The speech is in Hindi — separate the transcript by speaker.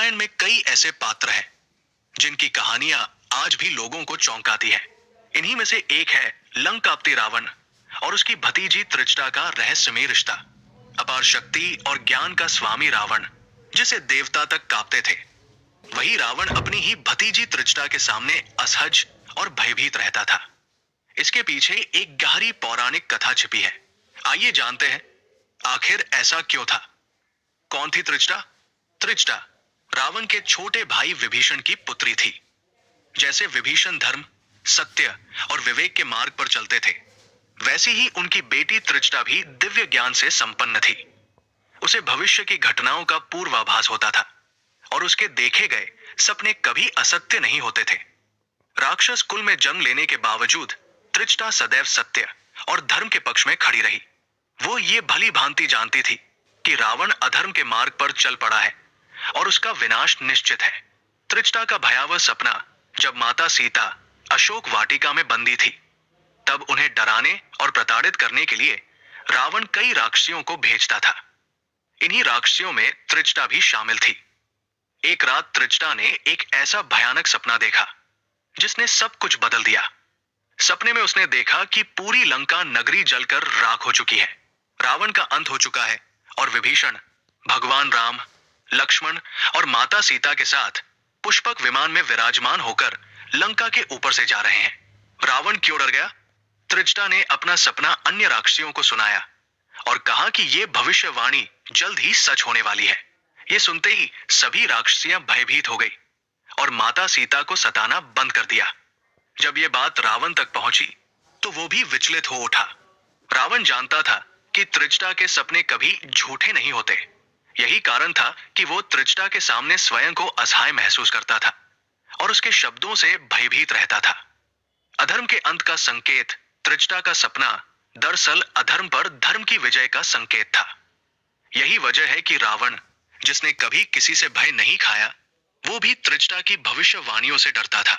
Speaker 1: रामायण में कई ऐसे पात्र हैं जिनकी कहानियां आज भी लोगों को चौंकाती है। इन्हीं में से एक है लंकापति रावण और उसकी भतीजी त्रिजटा का रहस्यमय रिश्ता। अपार शक्ति और ज्ञान का स्वामी रावण, जिसे देवता तक कांपते थे, वही रावण अपनी ही भतीजी त्रिजटा के सामने असहज और भयभीत रहता था। इसके पीछे एक गहरी पौराणिक कथा छिपी है। आइए जानते हैं, आखिर ऐसा क्यों था। कौन थी त्रिजटा? त्रिजटा रावण के छोटे भाई विभीषण की पुत्री थी। जैसे विभीषण धर्म, सत्य और विवेक के मार्ग पर चलते थे, वैसी ही उनकी बेटी त्रिजटा भी दिव्य ज्ञान से संपन्न थी। उसे भविष्य की घटनाओं का पूर्वाभास होता था और उसके देखे गए सपने कभी असत्य नहीं होते थे। राक्षस कुल में जन्म लेने के बावजूद त्रिजटा सदैव सत्य और धर्म के पक्ष में खड़ी रही। वो ये भली भांति जानती थी कि रावण अधर्म के मार्ग पर चल पड़ा है और उसका विनाश निश्चित है। त्रिजटा का भयावह सपना जब माता सीता अशोक वाटिका में बंदी थी, तब उन्हें डराने और प्रताड़ित करने के लिए रावण कई राक्षसियों को भेजता था। इन्हीं राक्षसियों में त्रिजटा भी शामिल थी। एक रात त्रिजटा ने एक ऐसा भयानक सपना देखा जिसने सब कुछ बदल दिया। सपने में उसने देखा कि पूरी लंका नगरी जलकर राख हो चुकी है, रावण का अंत हो चुका है और विभीषण भगवान राम, लक्ष्मण और माता सीता के साथ पुष्पक विमान में विराजमान होकर लंका के ऊपर से जा रहे हैं। रावण क्यों डर गया? त्रिजटा ने अपना सपना अन्य राक्षसियों को सुनाया और कहा कि यह भविष्यवाणी जल्द ही सच होने वाली है। ये सुनते ही सभी राक्षसियां भयभीत हो गई और माता सीता को सताना बंद कर दिया। जब ये बात रावण तक पहुंची तो वो भी विचलित हो उठा। रावण जानता था कि त्रिजटा के सपने कभी झूठे नहीं होते। यही कारण था कि वो त्रिजटा के सामने स्वयं को असहाय महसूस करता था और उसके शब्दों से भयभीत रहता था। अधर्म के अंत का संकेत त्रिजटा का सपना दरअसल अधर्म पर धर्म की विजय का संकेत था। यही वजह है कि रावण, जिसने कभी किसी से भय नहीं खाया, वो भी त्रिजटा की भविष्यवाणियों से डरता था।